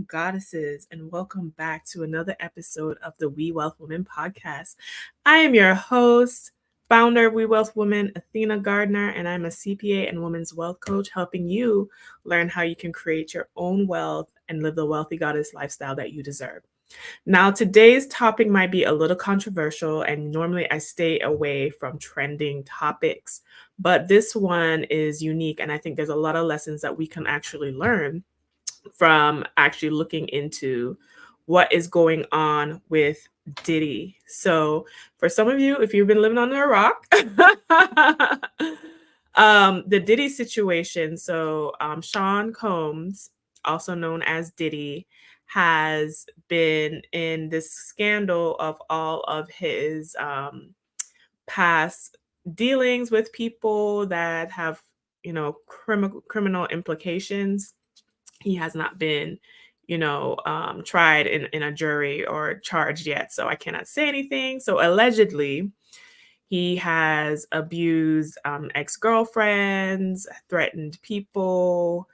goddesses, and welcome back to another episode of the Wewealth Women podcast. I am your host, founder of Wewealth Women, Athena Gardner, and I'm a CPA and women's wealth coach, helping you learn how you can create your own wealth and live the wealthy goddess lifestyle that you deserve. Now, today's topic might be a little controversial, and normally I stay away from trending topics, but this one is unique, and I think there's a lot of lessons that we can actually learn from actually looking into what is going on with Diddy. So, for some of you, if you've been living under a rock, the Diddy situation. So, Sean Combs, also known as Diddy, has been in this scandal of all of his past dealings with people that have, criminal implications. He has not been, tried in a jury or charged yet. So I cannot say anything. So allegedly, he has abused ex girlfriends, threatened people,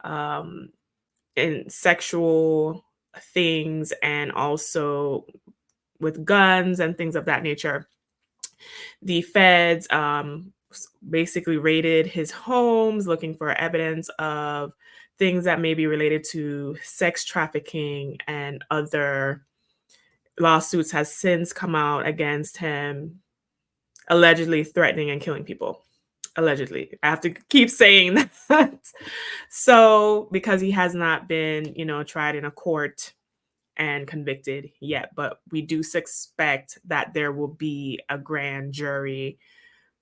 um, in sexual things, and also with guns and things of that nature. The feds basically raided his homes looking for evidence of things that may be related to sex trafficking, and other lawsuits has since come out against him, allegedly threatening and killing people. Allegedly. I have to keep saying that. So, because he has not been, tried in a court and convicted yet, but we do suspect that there will be a grand jury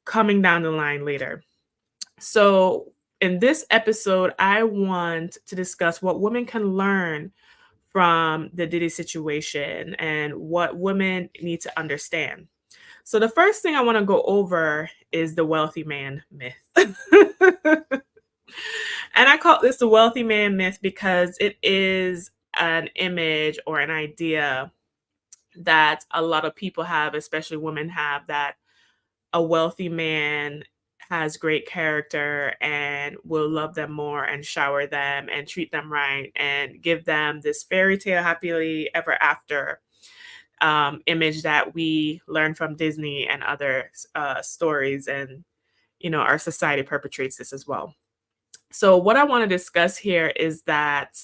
coming down the line later. So, in this episode, I want to discuss what women can learn from the Diddy situation and what women need to understand. So, the first thing I want to go over is the wealthy man myth. And I call this the wealthy man myth because it is an image or an idea that a lot of people have, especially women have, that a wealthy man has great character and will love them more and shower them and treat them right and give them this fairy tale happily ever after image that we learn from Disney and other stories. And, our society perpetrates this as well. So what I want to discuss here is that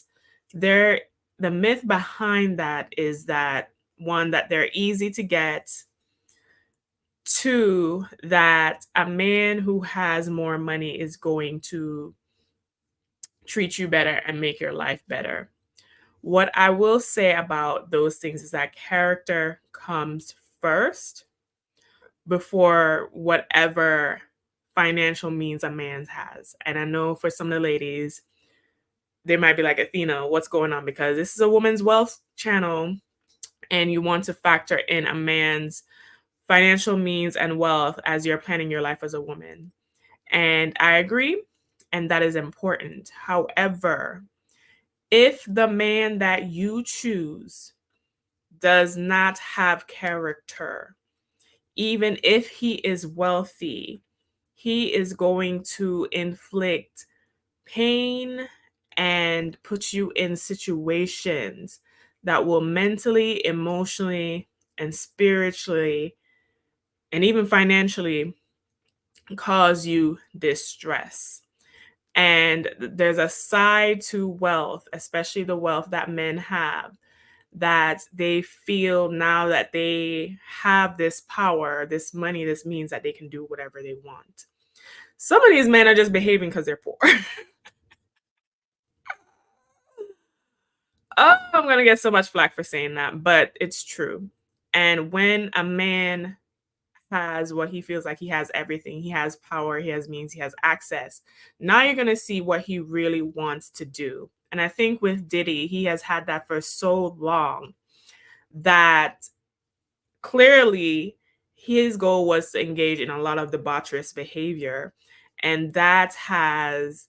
there the myth behind that is that, one, that they're easy to get. Two, that a man who has more money is going to treat you better and make your life better. What I will say about those things is that character comes first before whatever financial means a man has. And I know for some of the ladies, they might be like, Athena, what's going on? Because this is a woman's wealth channel, and you want to factor in a man's financial means and wealth as you're planning your life as a woman. And I agree, and that is important. However, if the man that you choose does not have character, even if he is wealthy, he is going to inflict pain and put you in situations that will mentally, emotionally, and spiritually, and even financially cause you distress. And there's a side to wealth, especially the wealth that men have, that they feel now that they have this power, this money, this means that they can do whatever they want. Some of these men are just behaving because they're poor. Oh, I'm going to get so much flack for saying that, but it's true. And when a man has what he feels like, he has everything, he has power, he has means, he has access, now you're going to see what he really wants to do. And I think with Diddy, he has had that for so long that clearly his goal was to engage in a lot of debaucherous behavior. And that has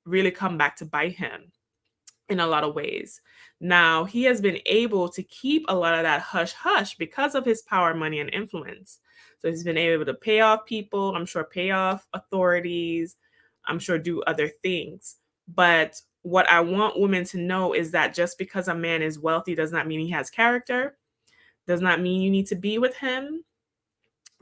really come back to bite him in a lot of ways. Now, he has been able to keep a lot of that hush hush because of his power, money, and influence. So he's been able to pay off people, I'm sure pay off authorities, I'm sure do other things. But what I want women to know is that just because a man is wealthy does not mean he has character, does not mean you need to be with him,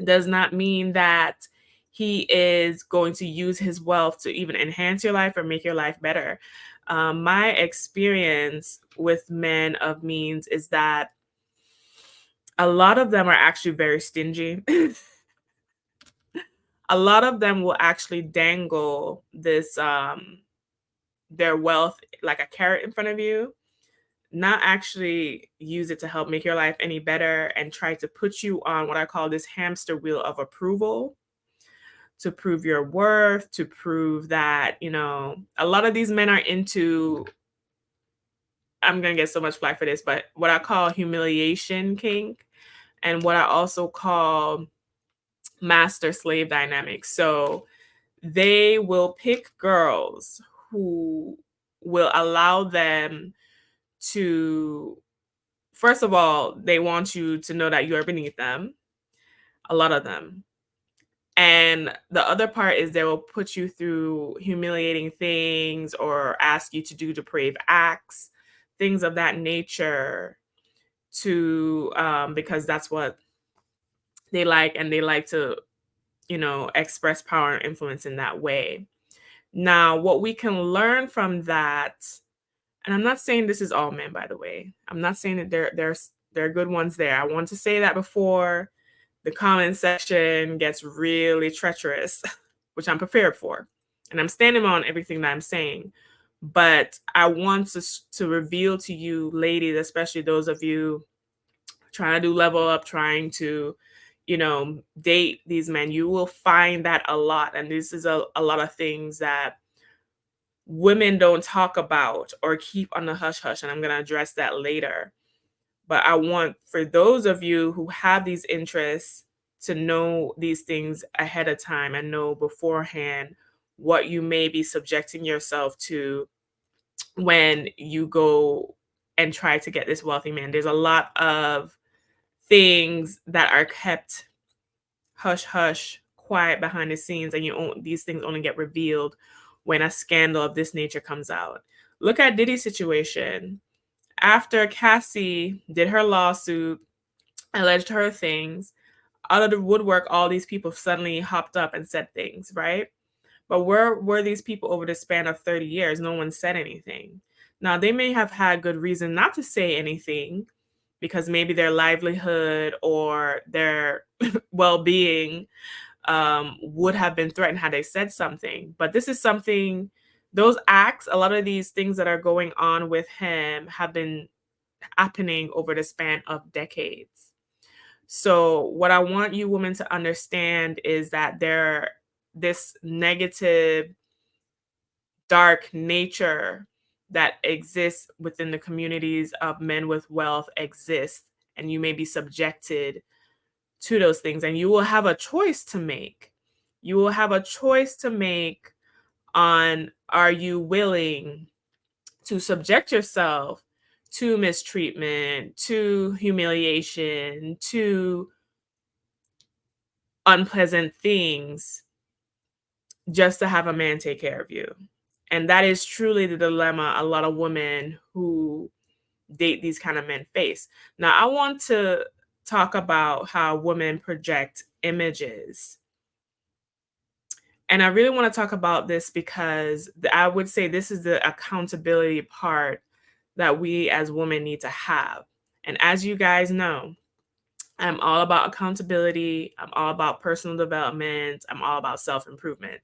does not mean that he is going to use his wealth to even enhance your life or make your life better. My experience with men of means is that a lot of them are actually very stingy. A lot of them will actually dangle this their wealth like a carrot in front of you, not actually use it to help make your life any better, and try to put you on what I call this hamster wheel of approval, to prove your worth, to prove that, a lot of these men are into, I'm going to get so much flack for this, but what I call humiliation kink, and what I also call master slave dynamics. So they will pick girls who will allow them to, first of all, they want you to know that you are beneath them, a lot of them. And the other part is they will put you through humiliating things or ask you to do depraved acts, things of that nature, to because that's what they like, and they like to, express power and influence in that way. Now, what we can learn from that, and I'm not saying this is all men, by the way. I'm not saying that there are good ones there. I want to say that before the comment section gets really treacherous, which I'm prepared for. And I'm standing on everything that I'm saying. But I want to reveal to you, ladies, especially those of you trying to do level up, trying to, date these men, you will find that a lot. And this is a lot of things that women don't talk about or keep on the hush hush. And I'm going to address that later. But I want for those of you who have these interests to know these things ahead of time and know beforehand what you may be subjecting yourself to when you go and try to get this wealthy man. There's a lot of things that are kept hush hush, quiet behind the scenes, and these things only get revealed when a scandal of this nature comes out. Look at Diddy's situation. After Cassie did her lawsuit, alleged her things, out of the woodwork, all these people suddenly hopped up and said things, right? But where were these people over the span of 30 years? No one said anything. Now, they may have had good reason not to say anything because maybe their livelihood or their well being would have been threatened had they said something. But this is something, those acts, a lot of these things that are going on with him have been happening over the span of decades. So what I want you women to understand is that this negative, dark nature that exists within the communities of men with wealth exists, and you may be subjected to those things, and you will have a choice to make. You will have a choice to make on, are you willing to subject yourself to mistreatment, to humiliation, to unpleasant things just to have a man take care of you. And that is truly the dilemma a lot of women who date these kind of men face. Now, I want to talk about how women project images. And I really want to talk about this because I would say this is the accountability part that we as women need to have. And as you guys know, I'm all about accountability. I'm all about personal development. I'm all about self-improvement.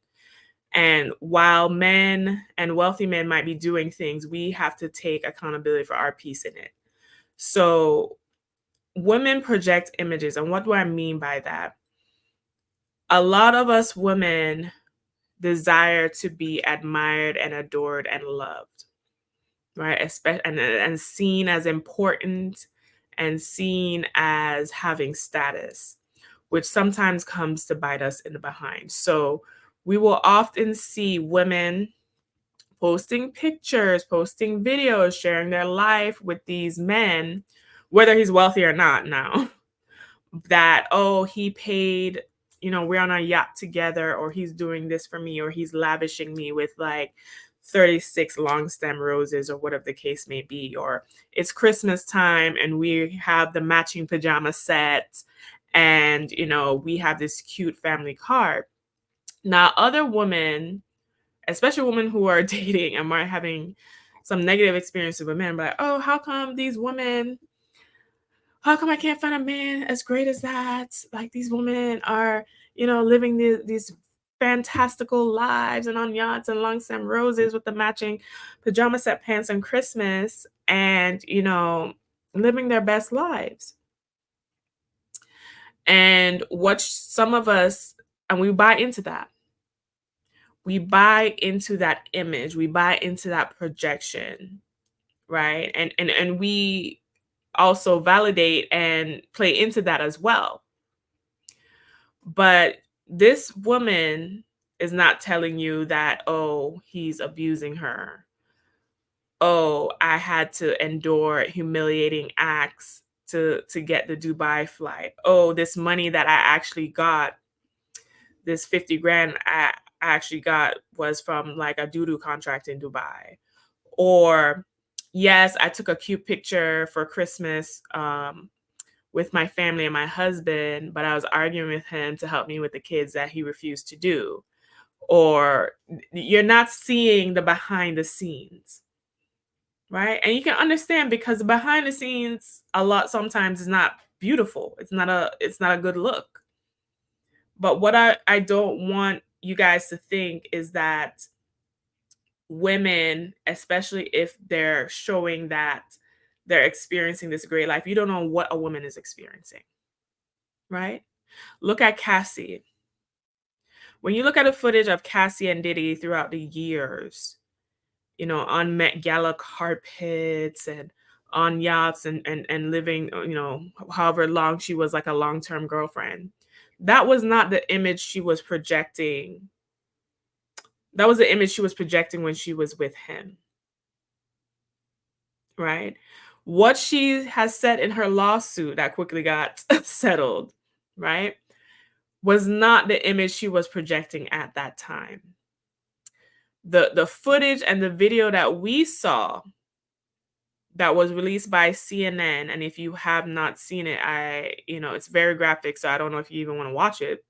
And while men and wealthy men might be doing things, we have to take accountability for our piece in it. So women project images. And what do I mean by that? A lot of us women desire to be admired and adored and loved, right? And seen as important and seen as having status, which sometimes comes to bite us in the behind. So we will often see women posting pictures, posting videos, sharing their life with these men, whether he's wealthy or not now, that, oh, he paid, we're on a yacht together, or he's doing this for me, or he's lavishing me with like 36 long stem roses or whatever the case may be, or it's Christmas time and we have the matching pajama sets and we have this cute family card. Now other women, especially women who are dating and might having some negative experiences with men, like, oh, how come I can't find a man as great as that? Like these women are, living these fantastical lives and on yachts and long stem roses with the matching pajama set pants on Christmas and, living their best lives. And what some of us, and we buy into that. We buy into that image. We buy into that projection, right? And we also validate and play into that as well. But this woman is not telling you that, oh, he's abusing her. Oh, I had to endure humiliating acts to get the Dubai flight. Oh, this money that I actually got, this 50 grand I actually got was from like a doo-doo contract in Dubai. Or yes, I took a cute picture for Christmas with my family and my husband, but I was arguing with him to help me with the kids that he refused to do. Or you're not seeing the behind the scenes, right? And you can understand because behind the scenes a lot sometimes is not beautiful. It's not a good look. But what I don't want you guys to think is that women, especially if they're showing that they're experiencing this great life, you don't know what a woman is experiencing, right? Look at Cassie. When you look at the footage of Cassie and Diddy throughout the years, on Met Gala carpets and on yachts and living, however long she was like a long-term girlfriend. That was not the image she was projecting. That was the image she was projecting when she was with him, right? What she has said in her lawsuit that quickly got settled, right, was not the image she was projecting at that time. The footage and the video that we saw that was released by CNN, and if you have not seen it, it's very graphic, so I don't know if you even want to watch it,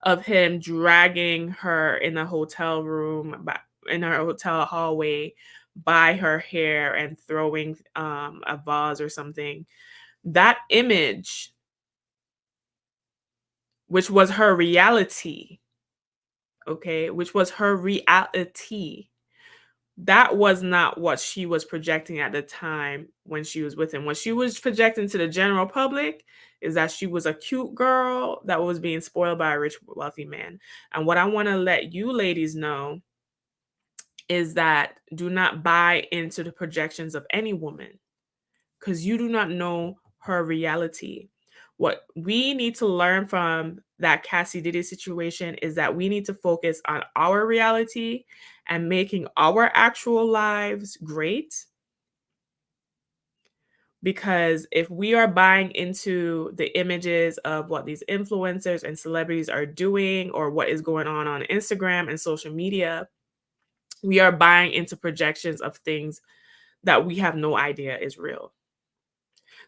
of him dragging her in the hotel room, in her hotel hallway by her hair and throwing a vase or something. That image, which was her reality, okay, which was her reality, that was not what she was projecting at the time when she was with him. What she was projecting to the general public is that she was a cute girl that was being spoiled by a rich, wealthy man. And what I want to let you ladies know is that do not buy into the projections of any woman because you do not know her reality. What we need to learn from that Cassie Diddy situation is that we need to focus on our reality and making our actual lives great. Because if we are buying into the images of what these influencers and celebrities are doing or what is going on Instagram and social media, we are buying into projections of things that we have no idea is real.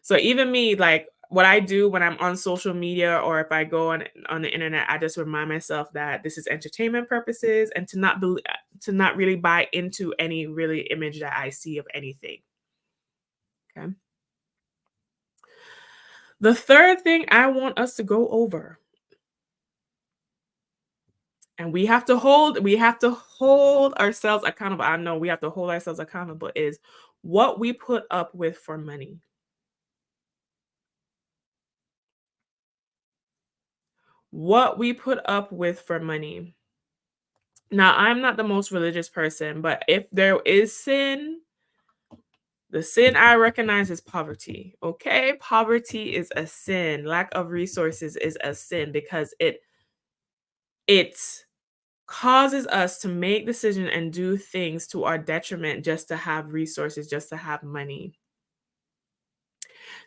So even me, like what I do when I'm on social media or if I go on the internet, I just remind myself that this is entertainment purposes and to not really buy into any really image that I see of anything. Okay. The third thing I want us to go over, and we have to hold ourselves accountable. I know we have to hold ourselves accountable is what we put up with for money. What we put up with for money. Now, I'm not the most religious person, but if there is sin, the sin I recognize is poverty. Okay? Poverty is a sin. Lack of resources is a sin because it causes us to make decisions and do things to our detriment just to have resources, just to have money.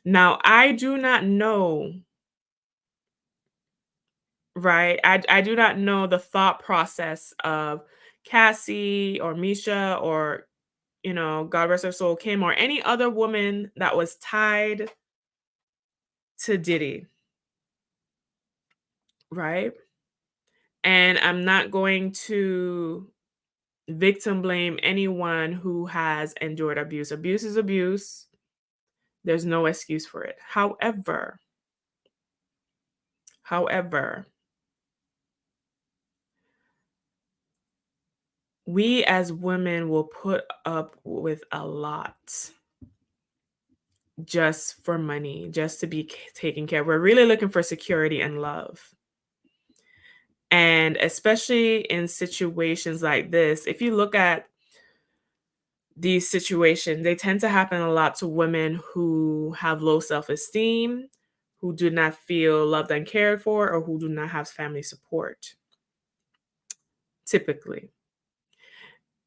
Now, I do not know, right? I do not know the thought process of Cassie or Misha or, God rest her soul, Kim or any other woman that was tied to Diddy, right? And I'm not going to victim blame anyone who has endured abuse. Abuse is abuse. There's no excuse for it. However, we as women will put up with a lot just for money, just to be taken care of. We're really looking for security and love. And especially in situations like this, if you look at these situations, they tend to happen a lot to women who have low self-esteem, who do not feel loved and cared for, or who do not have family support, typically.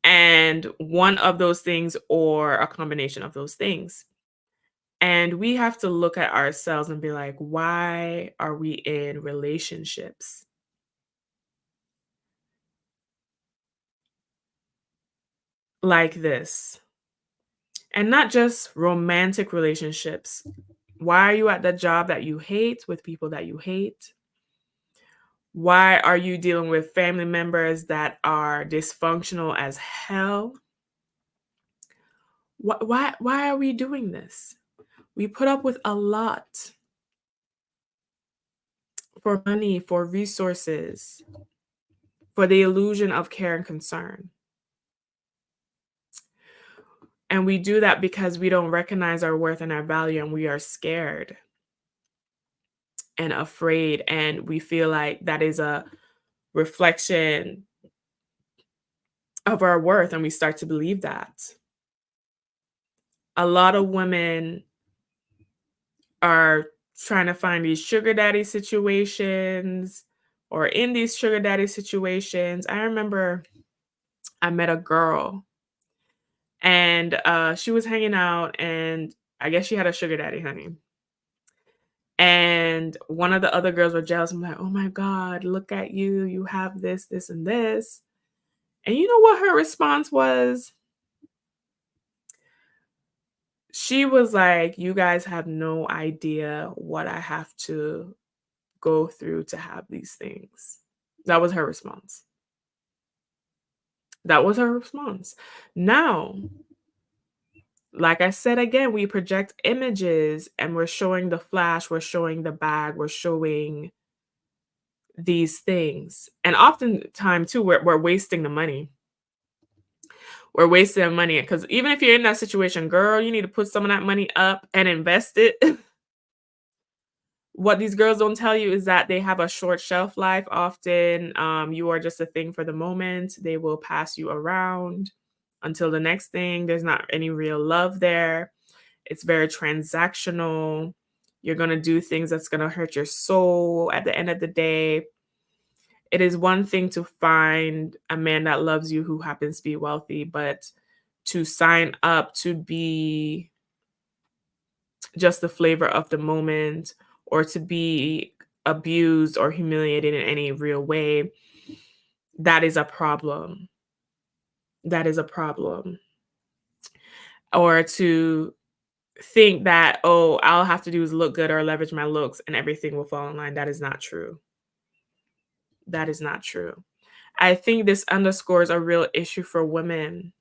And one of those things or a combination of those things. And we have to look at ourselves and be like, why are we in relationships like this? And not just romantic relationships. Why are you at the job that you hate with people that you hate? Why are you dealing with family members that are dysfunctional as hell? Why are we doing this? We put up with a lot for money, for resources, for the illusion of care and concern. And we do that because we don't recognize our worth and our value, and we are scared and afraid. And we feel like that is a reflection of our worth. And we start to believe that. A lot of women are trying to find these sugar daddy situations or in these sugar daddy situations. I remember I met a girl and she was hanging out and I guess she had a sugar daddy, honey. And one of the other girls were jealous. I'm like, oh my God, look at you. You have this, this, and this. And you know what her response was? She was like, you guys have no idea what I have to go through to have these things. That was her response. That was her response. Now, like I said again, we project images and we're showing the flash, we're showing the bag, we're showing these things. And oftentimes, too, we're wasting the money. We're wasting money because even if you're in that situation, girl, you need to put some of that money up and invest it. What these girls don't tell you is that they have a short shelf life often. You are just a thing for the moment. They will pass you around until the next thing. There's not any real love there. It's very transactional. You're going to do things that's going to hurt your soul at the end of the day. It is one thing to find a man that loves you who happens to be wealthy, but to sign up to be just the flavor of the moment or to be abused or humiliated in any real way, that is a problem. That is a problem. Or to think that, oh, all have to do is look good or leverage my looks and everything will fall in line. That is not true. That is not true. I think this underscores a real issue for women.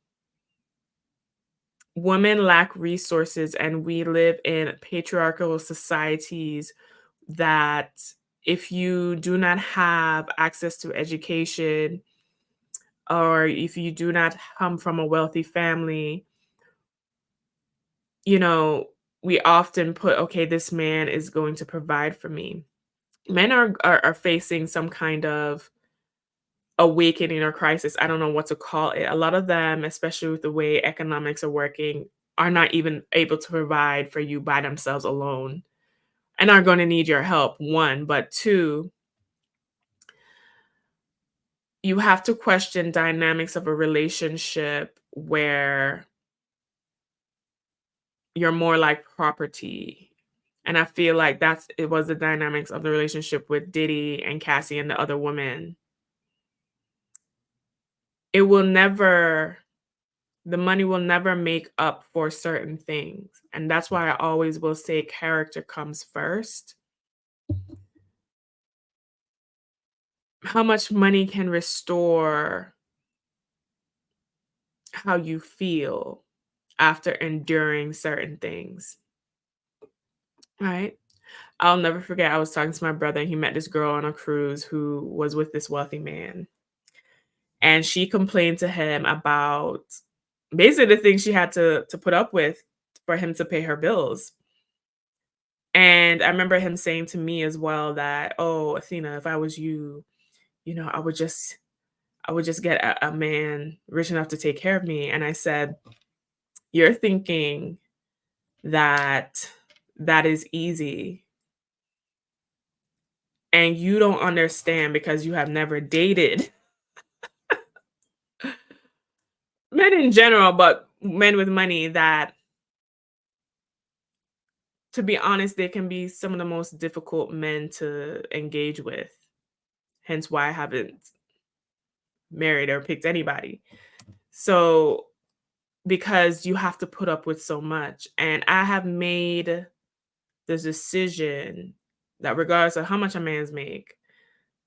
Women lack resources, and we live in patriarchal societies that if you do not have access to education or if you do not come from a wealthy family, you know, we often put, okay, this man is going to provide for me. Men are facing some kind of awakening or crisis. I don't know what to call it. A lot of them, especially with the way economics are working, are not even able to provide for you by themselves alone and are going to need your help, one. But two, you have to question dynamics of a relationship where you're more like property. And I feel like it was the dynamics of the relationship with Diddy and Cassie and the other woman. it will never the money will never make up for certain things. And that's why I always will say character comes first. How much money can restore how you feel after enduring certain things, right? I'll never forget, I was talking to my brother, and he met this girl on a cruise who was with this wealthy man. And she complained to him about basically the things she had to put up with for him to pay her bills. And I remember him saying to me as well that, "Oh, Athena, if I was you, I would just get a man rich enough to take care of me." And I said, "You're thinking that that is easy, and you don't understand because you have never dated men in general, but men with money that, to be honest, they can be some of the most difficult men to engage with. Hence why I haven't married or picked anybody." So, because you have to put up with so much. And I have made the decision that regardless of how much a man's make,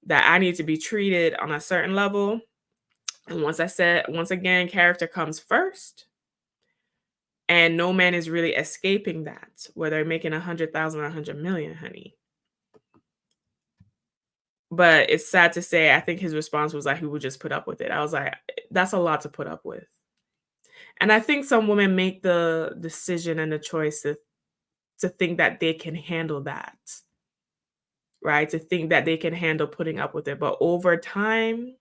that I need to be treated on a certain level. And once again, character comes first. And no man is really escaping that, whether they're making 100,000 or 100 million, honey. But it's sad to say, I think his response was like he would just put up with it. I was like, that's a lot to put up with. And I think some women make the decision and the choice to think that they can handle that, right? To think that they can handle putting up with it. But over time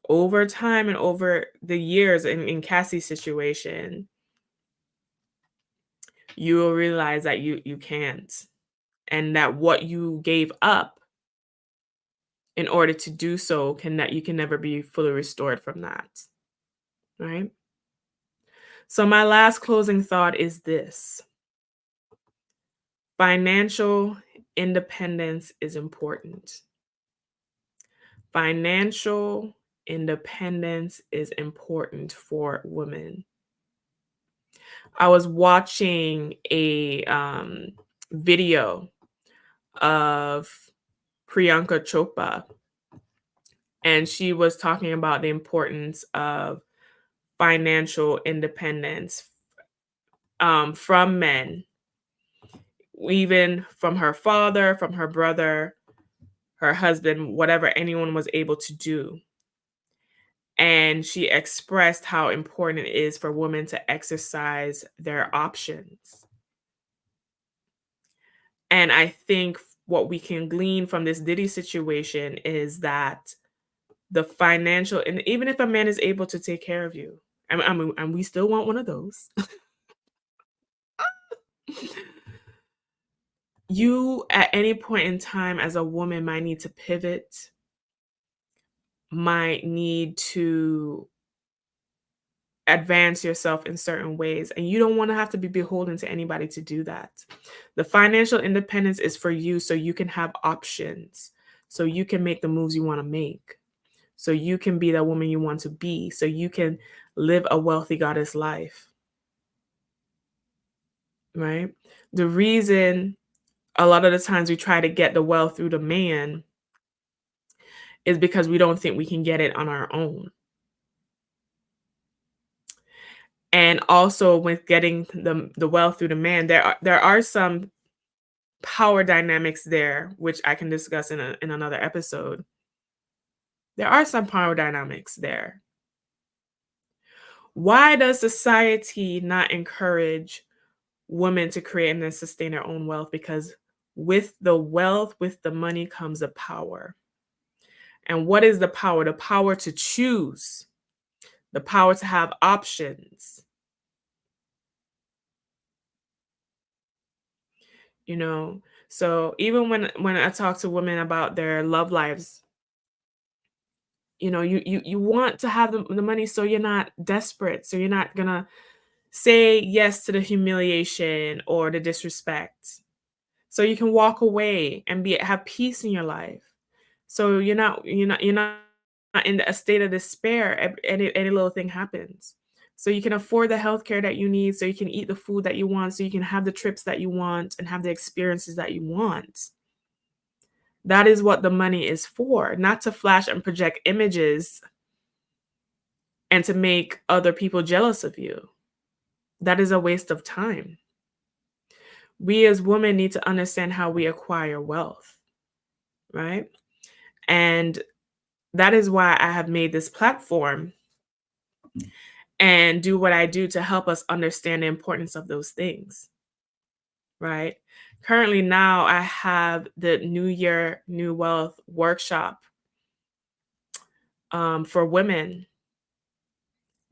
and over the years in Cassie's situation, you will realize that you can't. And that what you gave up in order to do so you can never be fully restored from that. Right? So my last closing thought is this. Financial independence is important. Financial independence is important for women. I was watching a video of Priyanka Chopra, and she was talking about the importance of financial independence from men, even from her father, from her brother, her husband, whatever anyone was able to do. And she expressed how important it is for women to exercise their options. And I think what we can glean from this Diddy situation is that the financial, and even if a man is able to take care of you, and we still want one of those, you at any point in time as a woman might need to pivot, might need to advance yourself in certain ways, and you don't want to have to be beholden to anybody to do that. The financial independence is for you so you can have options, so you can make the moves you want to make, so you can be the woman you want to be, so you can live a wealthy goddess life, right? The reason a lot of the times we try to get the wealth through the man is because we don't think we can get it on our own. And also with getting the wealth through the man, there are some power dynamics there, which I can discuss in another episode. There are some power dynamics there. Why does society not encourage women to create and then sustain their own wealth? Because with the wealth, with the money comes the power. And what is the power? The power to choose, the power to have options. You know, so even when I talk to women about their love lives, you want to have the money so you're not desperate, so you're not gonna say yes to the humiliation or the disrespect, so you can walk away and be have peace in your life, so you're not in a state of despair, any little thing happens. So you can afford the healthcare that you need, so you can eat the food that you want, so you can have the trips that you want and have the experiences that you want. That is what the money is for, not to flash and project images and to make other people jealous of you. That is a waste of time. We as women need to understand how we acquire wealth, right? And that is why I have made this platform and do what I do to help us understand the importance of those things, right? Currently now I have the New Year, New Wealth workshop for women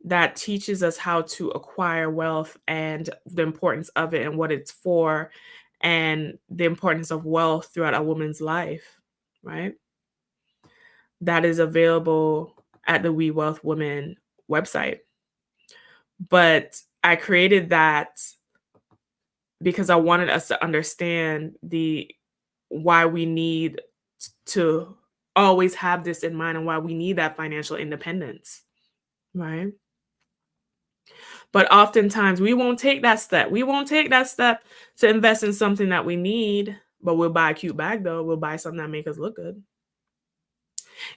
that teaches us how to acquire wealth and the importance of it and what it's for and the importance of wealth throughout a woman's life, right? That is available at the Wewealth Women website. But I created that because I wanted us to understand why we need to always have this in mind and why we need that financial independence, right? But oftentimes we won't take that step. We won't take that step to invest in something that we need, but we'll buy a cute bag though. We'll buy something that makes us look good.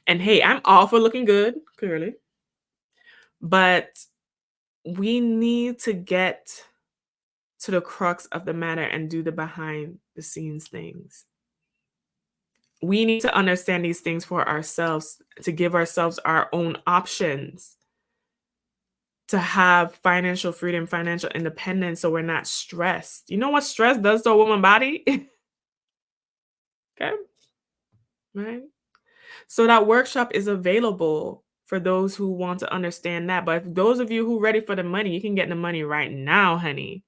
And hey, I'm all for looking good, clearly. But we need to get to the crux of the matter and do the behind the scenes things. We need to understand these things for ourselves, to give ourselves our own options, to have financial freedom, financial independence, so we're not stressed. You know what stress does to a woman's body? Okay, right? So that workshop is available for those who want to understand that. But if those of you who are ready for the money, you can get the money right now, honey,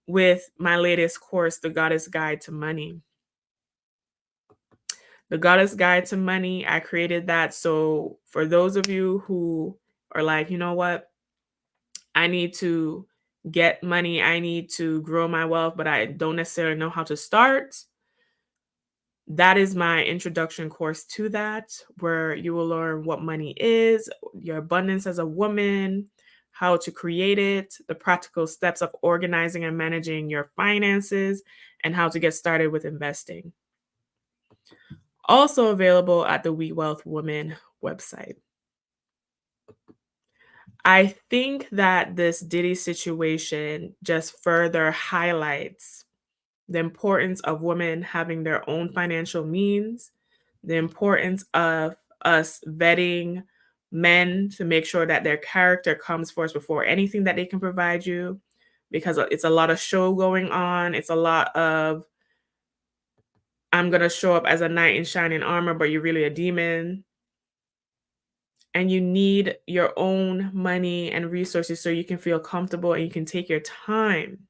with my latest course, The Goddess Guide to Money. The Goddess Guide to Money, I created that. So for those of you who are like, you know what, I need to get money, I need to grow my wealth, but I don't necessarily know how to start. That is my introduction course to that, where you will learn what money is, your abundance as a woman, how to create it, the practical steps of organizing and managing your finances, and how to get started with investing. Also available at the Wewealth Women website. I think that this Diddy situation just further highlights the importance of women having their own financial means, the importance of us vetting men to make sure that their character comes first before anything that they can provide you, because it's a lot of show going on. It's a lot of, I'm going to show up as a knight in shining armor, but you're really a demon. And you need your own money and resources so you can feel comfortable and you can take your time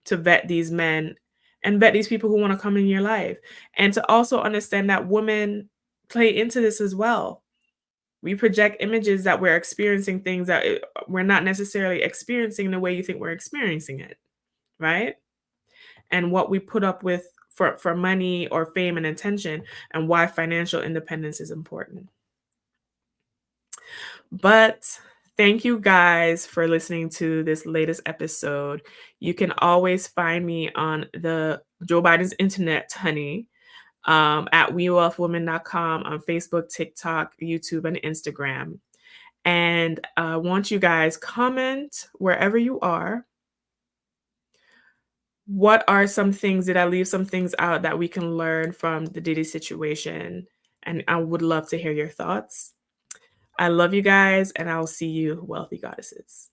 to vet these men and vet these people who want to come in your life. And to also understand that women play into this as well. We project images that we're experiencing things that we're not necessarily experiencing the way you think we're experiencing it, right? And what we put up with for money or fame and attention, and why financial independence is important. But thank you guys for listening to this latest episode. You can always find me on the Joe Biden's internet, honey, at wewealthwomen.com, on Facebook, TikTok, YouTube, and Instagram. And I want you guys comment wherever you are. What are some things, did I leave some things out that we can learn from the Diddy situation? And I would love to hear your thoughts. I love you guys, and I'll see you, wealthy goddesses.